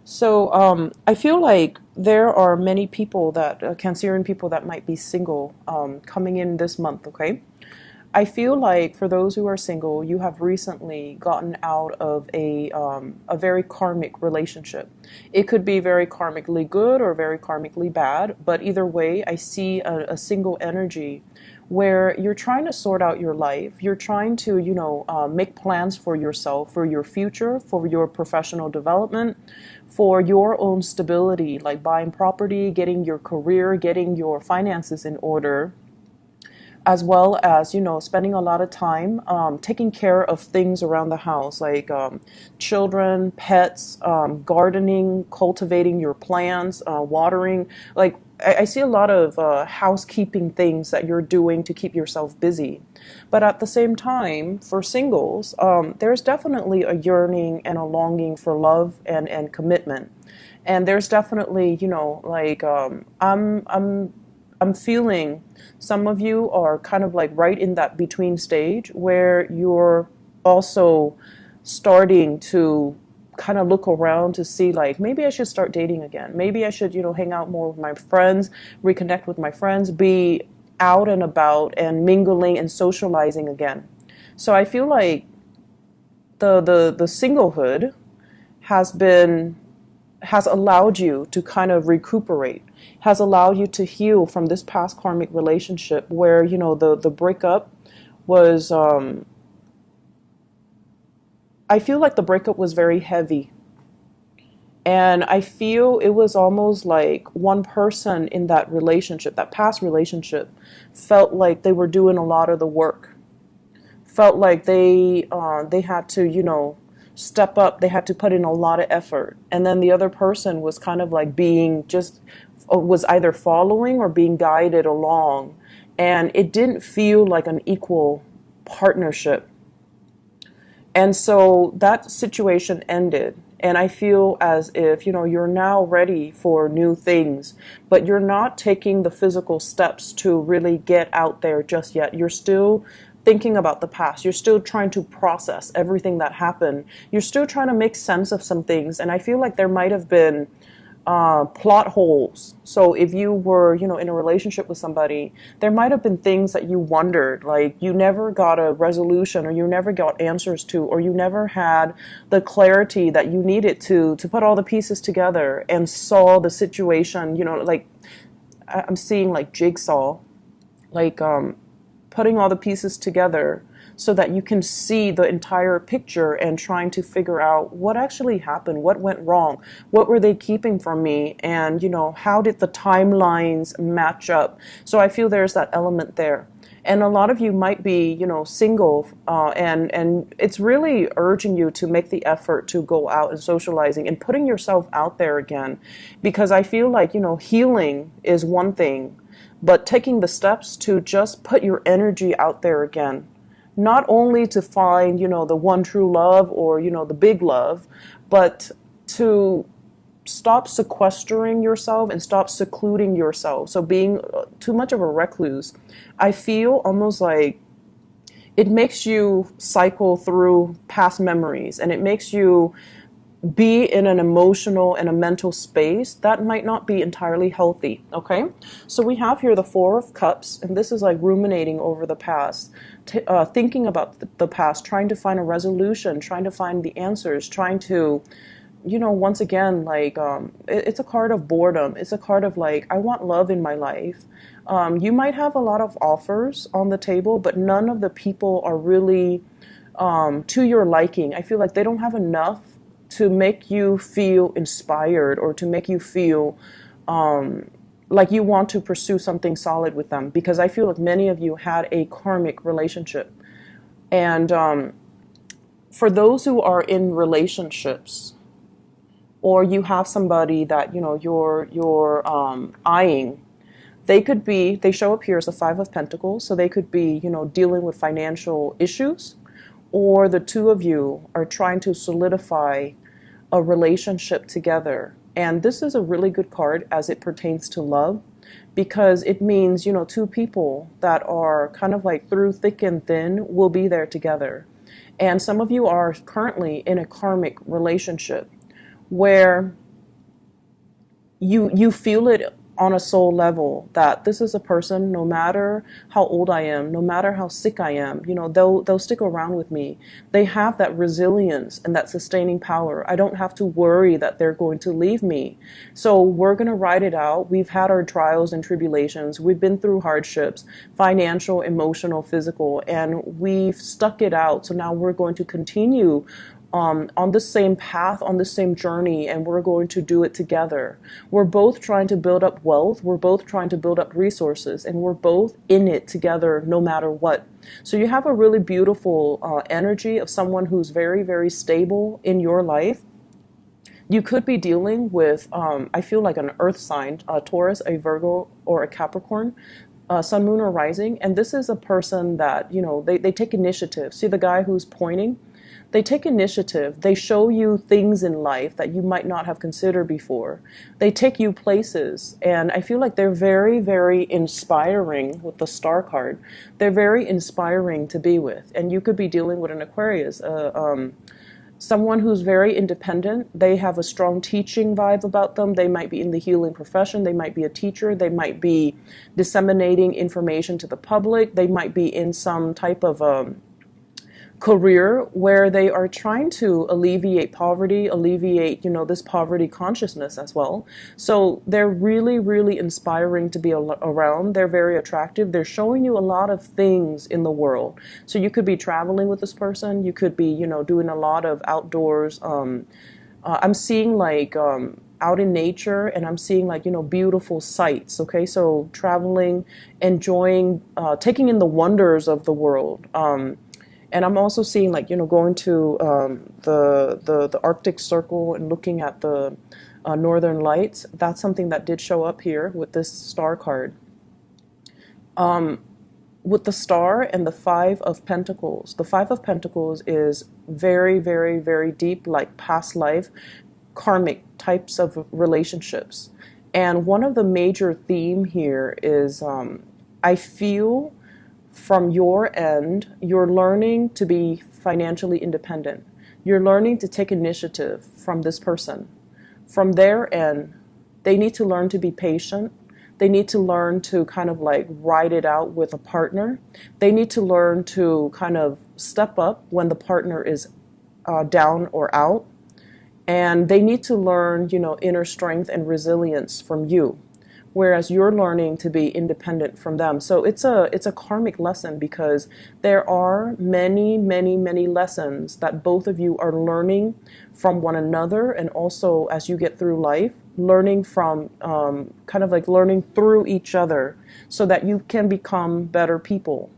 So I feel like there are many people that Cancerian people that might be single coming in this month. Okay, I feel like for those who are single, you have recently gotten out of a very karmic relationship. It could be very karmically good or very karmically bad, but either way, I see a single energy where you're trying to sort out your life. You're trying to, make plans for yourself, for your future, for your professional development, for your own stability, like buying property, getting your career, getting your finances in order, as well as spending a lot of time taking care of things around the house, like children, pets, gardening, cultivating your plants, watering. Like I see a lot of housekeeping things that you're doing to keep yourself busy. But at the same time, for singles, there's definitely a yearning and a longing for love and commitment. And there's definitely, like I'm feeling some of you are kind of like right in that between stage where you're also starting to kind of look around to see, like, maybe I should start dating again. Maybe I should, hang out more with my friends, reconnect with my friends, be out and about and mingling and socializing again. So I feel like the singlehood has been has allowed you to kind of recuperate, has allowed you to heal from this past karmic relationship where, the breakup was, I feel like the breakup was very heavy. And I feel it was almost like one person in that relationship, that past relationship, felt like they were doing a lot of the work. Felt like they had to, step up. They had to put in a lot of effort. And then the other person was kind of like being just, was either following or being guided along. And it didn't feel like an equal partnership. And so that situation ended. And I feel as if, you're now ready for new things, but you're not taking the physical steps to really get out there just yet. You're still thinking about the past. You're still trying to process everything that happened. You're still trying to make sense of some things. And I feel like there might have been plot holes. So if you were, in a relationship with somebody, there might have been things that you wondered, like you never got a resolution, or you never got answers to, or you never had the clarity that you needed to put all the pieces together and saw the situation, like I'm seeing like jigsaw, like putting all the pieces together so that you can see the entire picture and trying to figure out what actually happened, what went wrong, what were they keeping from me, and how did the timelines match up. So I feel there's that element there. And a lot of you might be, single, and it's really urging you to make the effort to go out and socializing and putting yourself out there again, because I feel like, healing is one thing, but taking the steps to just put your energy out there again, not only to find, the one true love or, the big love, but to stop sequestering yourself and stop secluding yourself. So being too much of a recluse, I feel almost like it makes you cycle through past memories, and it makes you be in an emotional and a mental space that might not be entirely healthy. Okay, so we have here the Four of Cups, and this is like ruminating over the past, thinking about the past, trying to find a resolution, trying to find the answers, trying to, once again, like it's a card of boredom. It's a card of like, I want love in my life. You might have a lot of offers on the table, but none of the people are really to your liking. I feel like they don't have enough to make you feel inspired or to make you feel like you want to pursue something solid with them, because I feel like many of you had a karmic relationship. And for those who are in relationships, or you have somebody that you're eyeing, they show up here as the Five of Pentacles, so they could be dealing with financial issues, or the two of you are trying to solidify a relationship together. And this is a really good card as it pertains to love, because it means, two people that are kind of like through thick and thin will be there together. And some of you are currently in a karmic relationship where you feel it on a soul level that this is a person, no matter how old I am, no matter how sick I am, they'll stick around with me. They have that resilience and that sustaining power. I don't have to worry that they're going to leave me. So we're going to ride it out. We've had our trials and tribulations. We've been through hardships, financial, emotional, physical, and we've stuck it out. So now we're going to continue on the same path, on the same journey, and we're going to do it together. We're both trying to build up wealth, we're both trying to build up resources, and we're both in it together no matter what. So you have a really beautiful energy of someone who's very, very stable in your life. You could be dealing with, I feel like an earth sign, a Taurus, a Virgo, or a Capricorn. Sun, moon, or rising, and this is a person that, they take initiative. See the guy who's pointing? They take initiative. They show you things in life that you might not have considered before. They take you places. And I feel like they're very, very inspiring with the star card. They're very inspiring to be with. And you could be dealing with an Aquarius, someone who's very independent. They have a strong teaching vibe about them. They might be in the healing profession. They might be a teacher. They might be disseminating information to the public. They might be in some type of career where they are trying to alleviate poverty, alleviate, this poverty consciousness as well. So they're really, really inspiring to be around. They're very attractive. They're showing you a lot of things in the world. So you could be traveling with this person. You could be, doing a lot of outdoors. I'm seeing like out in nature, and I'm seeing like, beautiful sights. Okay, so traveling, enjoying, taking in the wonders of the world. And I'm also seeing like, going to the Arctic Circle and looking at the Northern Lights. That's something that did show up here with this star card. With the star and the Five of Pentacles. The Five of Pentacles is very, very, very deep, like past life, karmic types of relationships. And one of the major theme here is I feel from your end, you're learning to be financially independent. You're learning to take initiative from this person. From their end, they need to learn to be patient. They need to learn to kind of like ride it out with a partner. They need to learn to kind of step up when the partner is down or out. And they need to learn, inner strength and resilience from you, whereas you're learning to be independent from them. So it's a karmic lesson, because there are many, many, many lessons that both of you are learning from one another, and also as you get through life, learning from kind of like learning through each other so that you can become better people.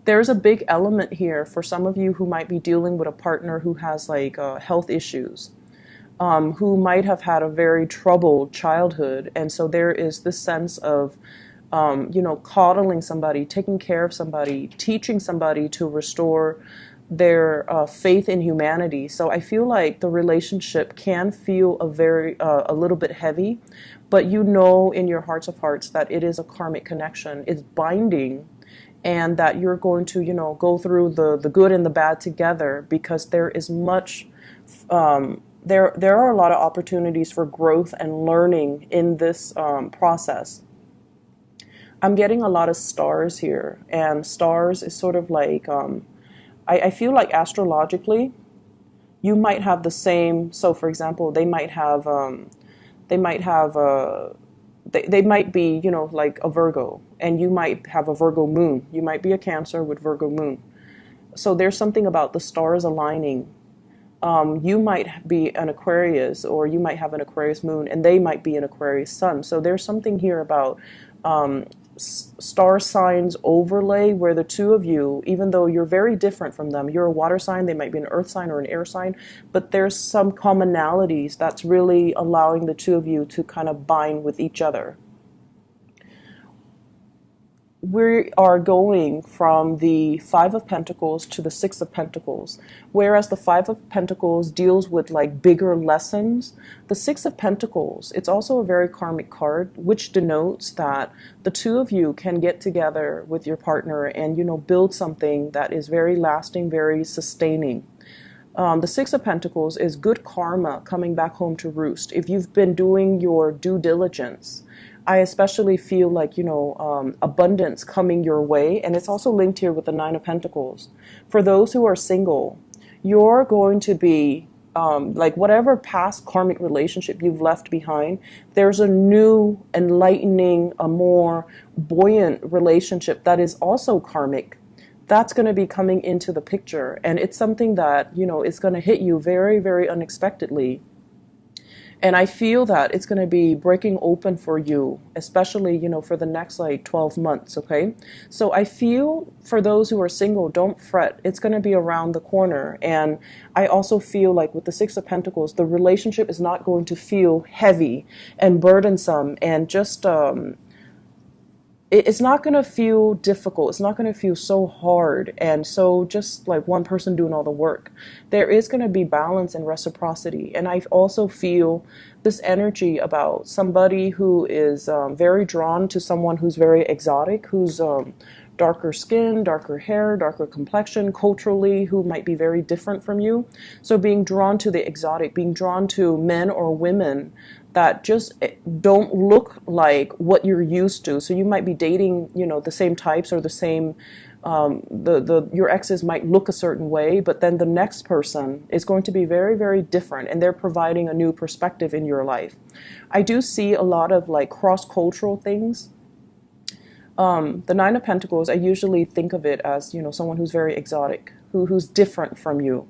There's a big element here for some of you who might be dealing with a partner who has like health issues. Who might have had a very troubled childhood. And so there is this sense of, coddling somebody, taking care of somebody, teaching somebody to restore their faith in humanity. So I feel like the relationship can feel a little bit heavy, but in your hearts of hearts that it is a karmic connection. It's binding, and that you're going to, go through the good and the bad together, because there is much there are a lot of opportunities for growth and learning in this process. I'm getting a lot of stars here, and stars is sort of like, I feel like astrologically, you might have the same. So, for example, they might be, like a Virgo, and you might have a Virgo moon. You might be a Cancer with Virgo moon. So there's something about the stars aligning. You might be an Aquarius, or you might have an Aquarius moon, and they might be an Aquarius sun. So there's something here about star signs overlay, where the two of you, even though you're very different from them, you're a water sign, they might be an earth sign or an air sign, but there's some commonalities that's really allowing the two of you to kind of bind with each other. We are going from the Five of Pentacles to the Six of Pentacles. Whereas the Five of Pentacles deals with like bigger lessons, the Six of Pentacles, it's also a very karmic card, which denotes that the two of you can get together with your partner and, build something that is very lasting, very sustaining. The Six of Pentacles is good karma coming back home to roost. If you've been doing your due diligence, I especially feel like, abundance coming your way. And it's also linked here with the Nine of Pentacles. For those who are single, you're going to be like whatever past karmic relationship you've left behind, there's a new, enlightening, a more buoyant relationship that is also karmic. That's going to be coming into the picture. And it's something that, is going to hit you very, very unexpectedly. And I feel that it's going to be breaking open for you, especially, for the next like 12 months, okay? So I feel for those who are single, don't fret. It's going to be around the corner. And I also feel like with the Six of Pentacles, the relationship is not going to feel heavy and burdensome and just it's not going to feel difficult. It's not going to feel so hard and so just like one person doing all the work. There is going to be balance and reciprocity. And I also feel this energy about somebody who is very drawn to someone who's very exotic, who's darker skin, darker hair, darker complexion, culturally, who might be very different from you. So being drawn to the exotic, being drawn to men or women that just don't look like what you're used to. So you might be dating, the same types or the same, your exes might look a certain way, but then the next person is going to be very, very different, and they're providing a new perspective in your life. I do see a lot of like cross-cultural things. The Nine of Pentacles, I usually think of it as, someone who's very exotic, who's different from you.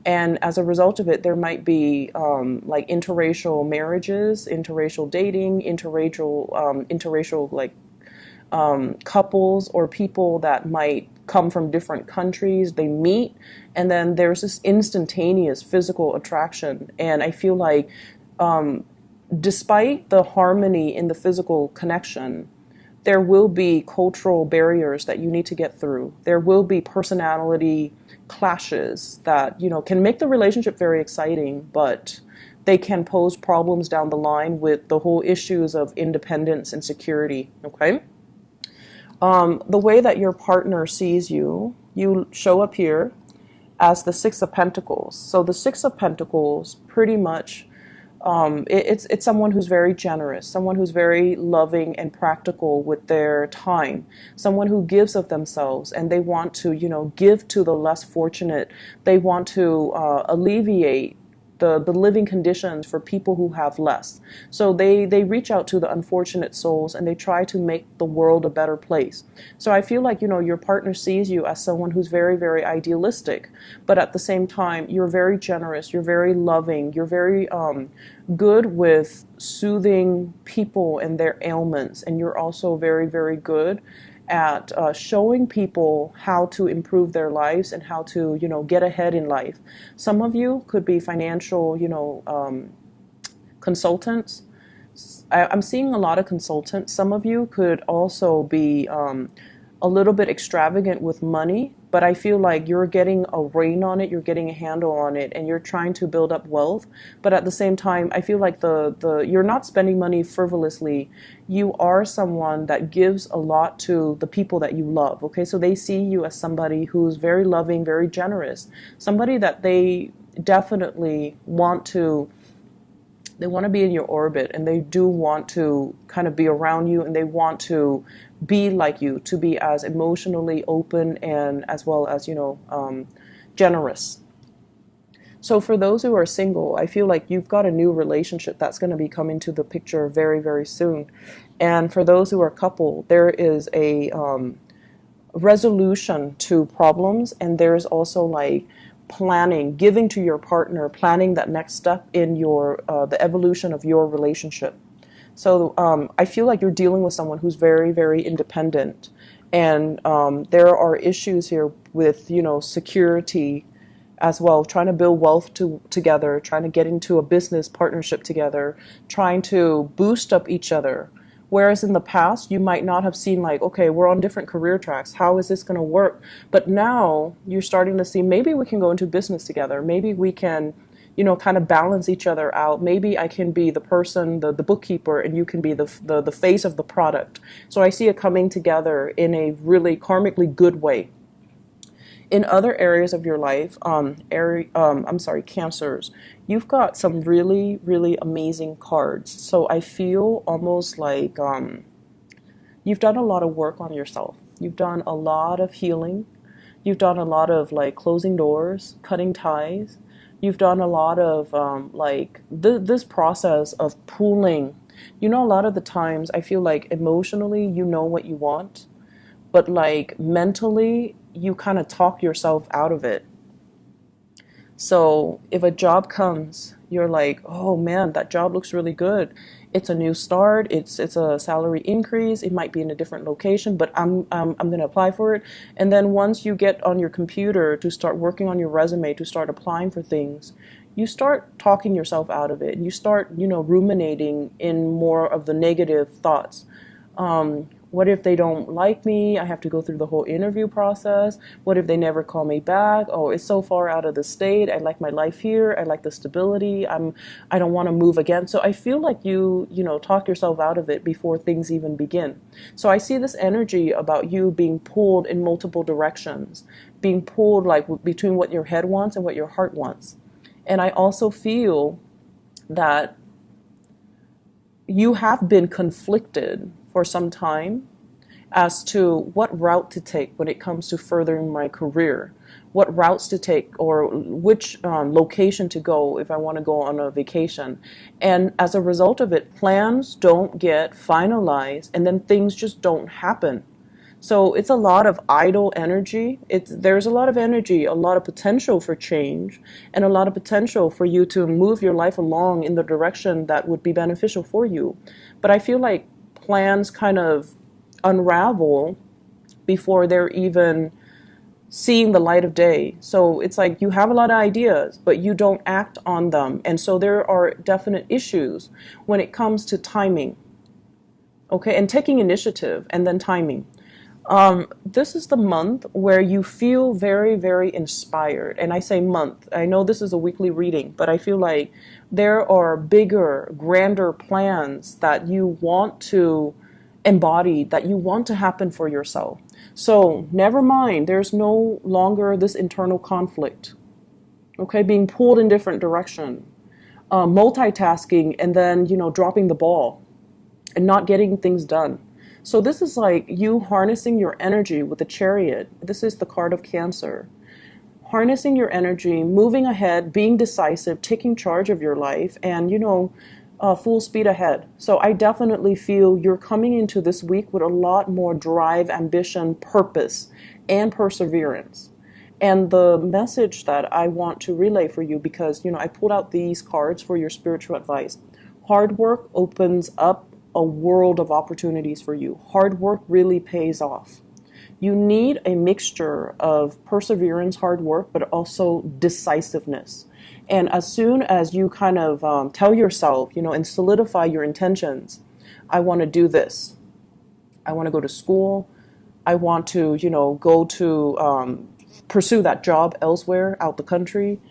And as a result of it, there might be like interracial marriages, interracial dating, interracial like couples or people that might come from different countries. They meet, and then there's this instantaneous physical attraction. And I feel like despite the harmony in the physical connection, there will be cultural barriers that you need to get through. There will be personality clashes that, can make the relationship very exciting, but they can pose problems down the line with the whole issues of independence and security, okay? The way that your partner sees you, you show up here as the Six of Pentacles. So the Six of Pentacles pretty much it's someone who's very generous, someone who's very loving and practical with their time, someone who gives of themselves, and they want to, give to the less fortunate. They want to alleviate the living conditions for people who have less. So they reach out to the unfortunate souls and they try to make the world a better place. So I feel like, your partner sees you as someone who's very, very idealistic, but at the same time, you're very generous, you're very loving, you're very good with soothing people and their ailments, and you're also very, very good at showing people how to improve their lives and how to, get ahead in life. Some of you could be financial, consultants. I'm seeing a lot of consultants. Some of you could also be a little bit extravagant with money, but I feel like you're getting a rein on it, you're getting a handle on it, and you're trying to build up wealth. But at the same time, I feel like you're not spending money frivolously. You are someone that gives a lot to the people that you love, okay? So they see you as somebody who's very loving, very generous, somebody that they definitely want to be in your orbit, and they do want to kind of be around you, and they want to be like you, to be as emotionally open and as well as, generous. So for those who are single, I feel like you've got a new relationship that's going to be coming to the picture very, very soon. And for those who are couple, there is a resolution to problems, and there's also like planning, giving to your partner, planning that next step in your the evolution of your relationship. So I feel like you're dealing with someone who's very, very independent, and there are issues here with, security as well, trying to build wealth together, trying to get into a business partnership together, trying to boost up each other. Whereas in the past, you might not have seen like, okay, we're on different career tracks. How is this going to work? But now you're starting to see maybe we can go into business together. Maybe we can, kind of balance each other out. Maybe I can be the person, the bookkeeper, and you can be the face of the product. So I see it coming together in a really karmically good way. In other areas of your life, I'm sorry, cancers, you've got some really, really amazing cards. So I feel almost like you've done a lot of work on yourself. You've done a lot of healing. You've done a lot of like closing doors, cutting ties. You've done a lot of this process of pooling. You know, a lot of the times I feel like emotionally you know what you want, but like mentally you kind of talk yourself out of it. So if a job comes, you're like, oh man, that job looks really good. It's a new start. It's a salary increase. It might be in a different location, but I'm going to apply for it. And then once you get on your computer to start working on your resume, to start applying for things, you start talking yourself out of it. You start, ruminating in more of the negative thoughts. What if they don't like me? I have to go through the whole interview process. What if they never call me back? Oh, it's so far out of the state. I like my life here. I like the stability. I don't want to move again. So I feel like you talk yourself out of it before things even begin. So I see this energy about you being pulled in multiple directions, being pulled like between what your head wants and what your heart wants. And I also feel that you have been conflicted for some time as to what route to take when it comes to furthering my career, what routes to take, or which location to go if I want to go on a vacation. And as a result of it, plans don't get finalized and then things just don't happen. So it's a lot of idle energy. There's a lot of energy, a lot of potential for change, and a lot of potential for you to move your life along in the direction that would be beneficial for you. But I feel like plans kind of unravel before they're even seeing the light of day. So it's like you have a lot of ideas, but you don't act on them. And so there are definite issues when it comes to timing, okay, and taking initiative and then timing. This is the month where you feel very, very inspired. And I say month. I know this is a weekly reading, but I feel like there are bigger, grander plans that you want to embody, that you want to happen for yourself. So never mind, there's no longer this internal conflict, okay, being pulled in different direction, multitasking and then, dropping the ball and not getting things done. So this is like you harnessing your energy with the Chariot. This is the card of Cancer. Harnessing your energy, moving ahead, being decisive, taking charge of your life, and, full speed ahead. So I definitely feel you're coming into this week with a lot more drive, ambition, purpose, and perseverance. And the message that I want to relay for you, because, I pulled out these cards for your spiritual advice. Hard work opens up a world of opportunities for you. Hard work really pays off. You need a mixture of perseverance, hard work, but also decisiveness. And as soon as you kind of tell yourself, and solidify your intentions, I want to do this. I want to go to school. I want to, go to pursue that job elsewhere, out the country.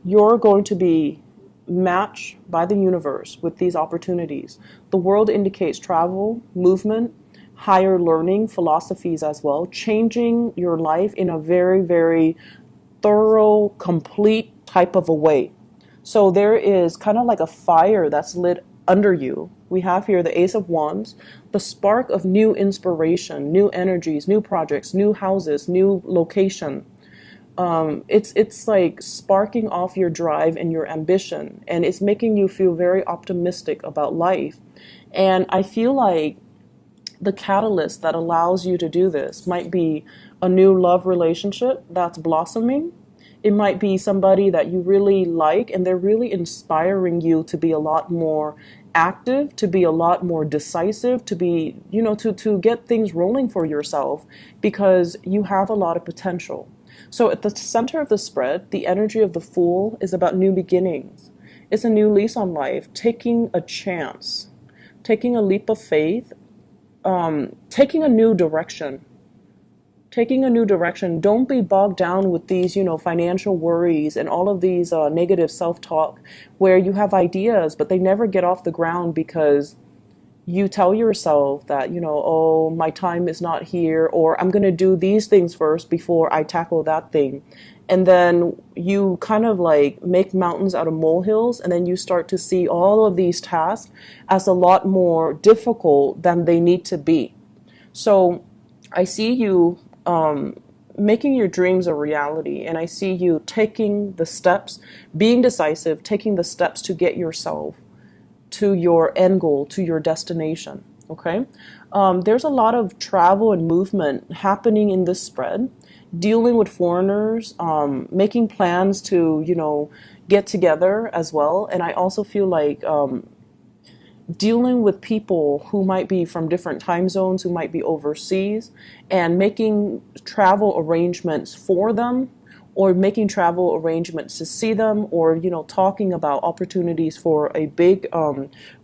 You're going to be matched by the universe with these opportunities. The world indicates travel, movement, higher learning, philosophies as well, changing your life in a very, very thorough, complete type of a way. So there is kind of like a fire that's lit under you. We have here the Ace of Wands, the spark of new inspiration, new energies, new projects, new houses, new location. It's like sparking off your drive and your ambition, and it's making you feel very optimistic about life. And I feel like the catalyst that allows you to do this might be a new love relationship that's blossoming. It might be somebody that you really like and they're really inspiring you to be a lot more active, to be a lot more decisive, to be, to get things rolling for yourself because you have a lot of potential. So at the center of the spread, the energy of the Fool is about new beginnings. It's a new lease on life, taking a chance, taking a leap of faith, taking a new direction. Taking a new direction. Don't be bogged down with these, financial worries and all of these negative self-talk where you have ideas, but they never get off the ground because you tell yourself that, oh, my time is not here, or I'm going to do these things first before I tackle that thing. And then you kind of like make mountains out of molehills, and then you start to see all of these tasks as a lot more difficult than they need to be. So I see you making your dreams a reality, and I see you taking the steps, being decisive, taking the steps to get yourself to your end goal, to your destination. Okay. There's a lot of travel and movement happening in this spread, dealing with foreigners, making plans to, get together as well. And I also feel like dealing with people who might be from different time zones, who might be overseas, and making travel arrangements for them, or making travel arrangements to see them, or talking about opportunities for a big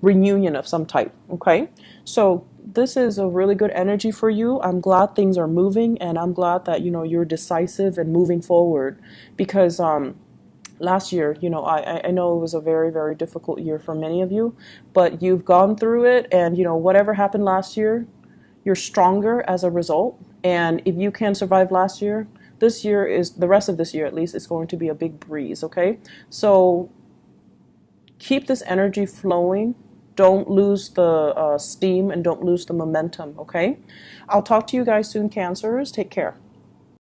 reunion of some type. Okay, so this is a really good energy for you. I'm glad things are moving, and I'm glad that you're decisive and moving forward, because last year, I know it was a very, very difficult year for many of you, but you've gone through it, and whatever happened last year, you're stronger as a result. And if you can survive last year, this year is, the rest of this year at least, is going to be a big breeze. Okay, so keep this energy flowing. Don't lose the steam, and don't lose the momentum. Okay, I'll talk to you guys soon, Cancers. Take care.